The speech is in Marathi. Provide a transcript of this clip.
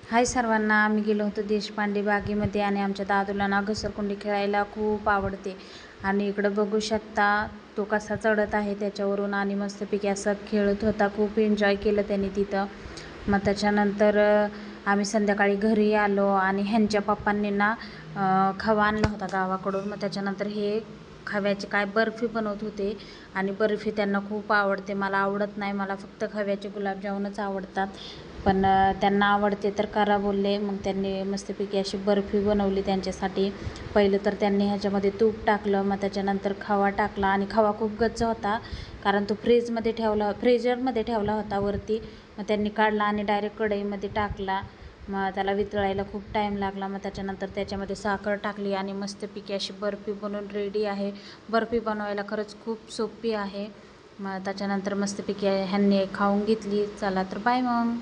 हाय सर्वांना. आम्ही गेलो होतो देशपांडे बागेमध्ये आणि आमच्या दादूला ना घसरकुंडी खेळायला खूप आवडते. आणि इकडं बघू शकता तो कसा चढत आहे त्याच्यावरून आणि मस्तपैकी असं खेळत होता. खूप एन्जॉय केलं त्याने तिथं. मग त्याच्यानंतर आम्ही संध्याकाळी घरी आलो आणि ह्यांच्या पप्पांनी ना खवा आणला होता गावाकडून. मग त्याच्यानंतर हे खव्याची काय बर्फी बनवत होते आणि बर्फी त्यांना खूप आवडते. मला आवडत नाही, मला फक्त खव्याचे गुलाबजामुनच आवडतात. पण त्यांना आवडते तर करा बोलले. मग त्यांनी मस्तपैकी अशी बर्फी बनवली त्यांच्यासाठी. पहिलं तर त्यांनी ह्याच्यामध्ये तूप टाकलं, मग त्याच्यानंतर खवा टाकला आणि खवा खूप गच्च होता कारण तो फ्रीजरमध्ये ठेवला होता वरती. मग त्यांनी काढला आणि डायरेक्ट कढईमध्ये टाकला. मग त्याला वितळायला खूप टाईम लागला. मग त्याच्यानंतर त्याच्यामध्ये साखर टाकली आणि मस्तपैकी अशी बर्फी बनवून रेडी आहे. बर्फी बनवायला खरंच खूप सोपी आहे. मग त्याच्यानंतर मस्तपैकी ह्यांनी खाऊन घेतली. चला तर बाय मग.